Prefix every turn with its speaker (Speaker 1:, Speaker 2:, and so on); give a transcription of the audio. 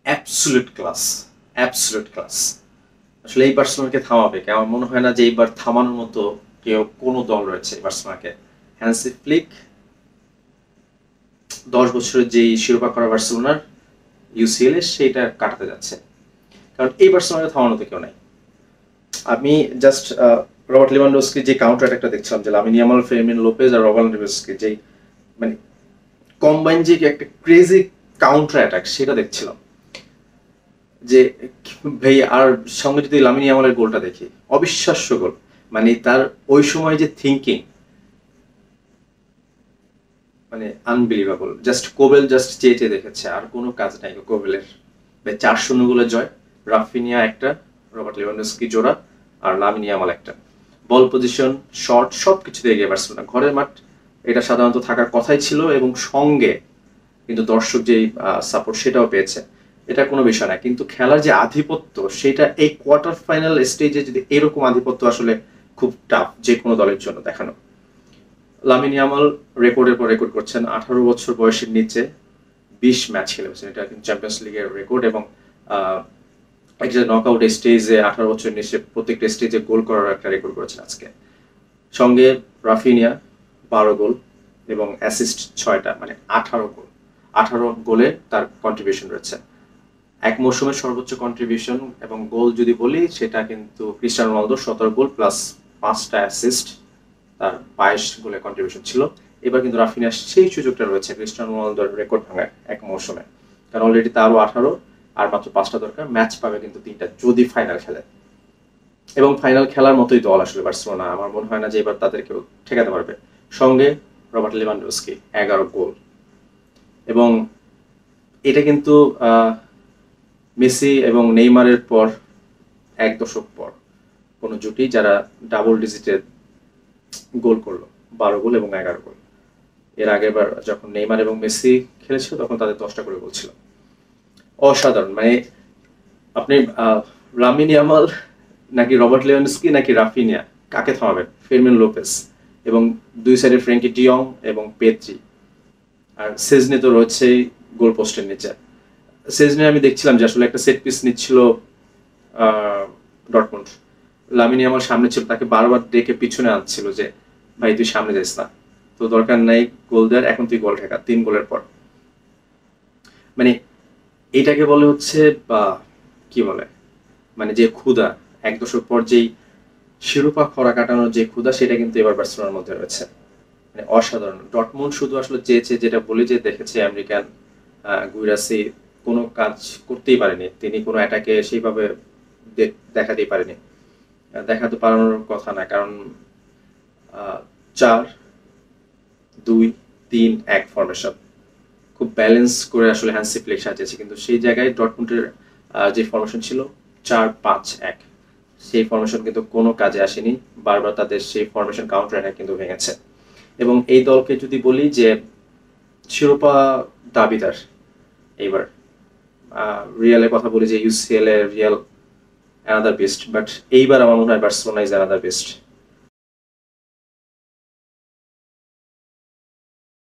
Speaker 1: Absolute class, absolute class. আসলে এই বার্সেলোনাকে থামাবে কি? আমার মনে হয় না যে এইবার থামানোর মতো কেউ কোনো দল রয়েছে এই বার্সেলোনাকে। হ্যান্সি ফ্লিক 10 বছরের যেই শিরোপা করা বার্সেলোনার ইউসিএল এ সেইটা কাটাতে যাচ্ছে, কারণ এই বার্সেলোনাকে থামানোতে কেউ নাই। আমি জাস্ট রবার্ট লেভানডস্কি যে কাউন্টার অ্যাটাকটা দেখছিলাম, যে লামিন ইয়ামাল, ফেরমিন লোপেজ আর রবার্ট লেভানডস্কি যেই মানে কম্বাইন যে একটা ক্রেজি কাউন্টার অ্যাটাক, সেটা দেখছিলাম যে ভাই। আর সঙ্গে যদি লামিন ইয়ামালের গোলটা দেখি, অবিশ্বাস্য গোল। মানে তার ওই সময় যে থিঙ্কিং, মানে আনবিলিভেবল। জাস্ট কোবেল জাস্ট চেয়ে চেয়ে দেখেছে, আর কোনো কাজ নাই কোবেলের। 4-0 গোলের জয়। রাফিনিয়া একটা, রবার্ট লেভানডস্কি জোড়া, আর লামিন ইয়ামাল একটা। বল পজিশন, শট, সবকিছু দিয়ে এগিয়ে বার্সেলোনা। ঘরের মাঠ এটা সাধারণত থাকার কথাই ছিল, এবং সঙ্গে কিন্তু দর্শক যেই সাপোর্ট সেটাও পেয়েছে, এটা কোনো বিষয় না। কিন্তু খেলার যে আধিপত্য, সেটা এই কোয়ার্টার ফাইনাল স্টেজে যদি এরকম আধিপত্য, আসলে খুব টাফ যে কোনো দলের জন্য দেখানো। লামিন ইয়ামাল রেকর্ডের পর রেকর্ড করছেন। 18 বছর বয়সের নিচে 20 ম্যাচ খেলেছেন, এটা কিন্তু চ্যাম্পিয়ন্স লিগের রেকর্ড। এবং একটা নকআউট স্টেজে 18 বছর নিচে প্রত্যেকটা স্টেজে গোল করার একটা রেকর্ড করেছেন আজকে। সঙ্গে রাফিনিয়া 12 গোল এবং অ্যাসিস্ট 6টা, মানে 18 গোল। 18 গোলে তার কন্ট্রিবিউশন রয়েছে। এক মৌসুমের সর্বোচ্চ কন্ট্রিবিউশন এবং গোল যদি বলি, সেটা কিন্তু ক্রিস্টিয়ানো রোনালদো 17 গোল প্লাস 5টা অ্যাসিস্ট, তার 22 গোলে কন্ট্রিবিউশন ছিল। এবার কিন্তু রাফিনিয়ার সেই সুযোগটা রয়েছে ক্রিস্টিয়ানো রোনালদোর রেকর্ড ভাঙার এক মৌসুমে, কারণ অলরেডি তারও 18, আর মাত্র 5টা দরকার। ম্যাচ পাবে কিন্তু 3টা যদি ফাইনাল খেলে। এবং ফাইনাল খেলার মতোই দল আসলে বার্সেলোনা। আমার মনে হয় না যে এবার তাদের কেউ ঠেকাতে পারবে। সঙ্গে রবার্ট লেভানডস্কি 11 গোল। এবং এটা কিন্তু মেসি এবং নেইমারের পর 1 দশক পর কোনো জুটি যারা ডাবল ডিজিটের গোল করলো, 12 গোল এবং 11 গোল। এর আগের বার যখন নেইমার এবং মেসি খেলেছিল, তখন তাদের 10টা করে গোল ছিল। অসাধারণ। মানে আপনি লামিন ইয়ামাল নাকি রবার্ট লেভানডস্কি নাকি রাফিনিয়া, কাকে থামাবেন? ফেরমিন লোপেস এবং দুই সাইডে ফ্র্যাঙ্কি ডিয়ং এবং পেদ্রি। আর সেজনে তো রয়েছেই গোল পোস্টের নিচে। সেজনে আমি দেখছিলাম যে আসলে একটা সেট পিস নিচ্ছিল ডটমুন্ড। লামিন ইয়ামাল সামনে ছিল, তাকে বারবার ডেকে পিছনে আনছিল যে ভাই তুই সামনে যাস না, তো দরকার নাই গোল দেওয়ার, এখন তুই গোল ঠেকা 3 গোলের পর। মানে এটাকে বলে হচ্ছে, বা কি বলে, মানে যে ক্ষুধা, 1 দশক পর যেই শিরোপা খরা কাটানোর যে ক্ষুধা, সেটা কিন্তু এবার বার্সেলোনার মধ্যে রয়েছে। মানে অসাধারণ। ডটমুন্ড শুধু আসলে চেয়েছে, যেটা বলি যে দেখেছে আমেরিকান গুইরাসি কোনো কাজ করতেই পারেনি, তিনি কোনো অ্যাটাকে সেইভাবে দেখাতেই পারেনি। দেখাতে পারানোর কথা না, কারণ 4-2-3-1 ফরমেশন খুব ব্যালেন্স করে আসলে হ্যান্সি ফ্লিক সাজিয়েছে। কিন্তু সেই জায়গায় ডটমুন্ডের যে ফরমেশন ছিল 4-5-1, সেই ফরমেশন কিন্তু কোনো কাজে আসেনি। বারবার তাদের সেই ফরমেশন কাউন্টার অ্যাটাক কিন্তু ভেঙেছে। এবং এই দলকে যদি বলি যে শিরোপা দাবিদার এইবার, রিয়ালের কথা বলি যে UCL A Real another best, but এইবার আমার মনে হয় বার্সেলোনা ইজ অ্যানাদার বেস্ট।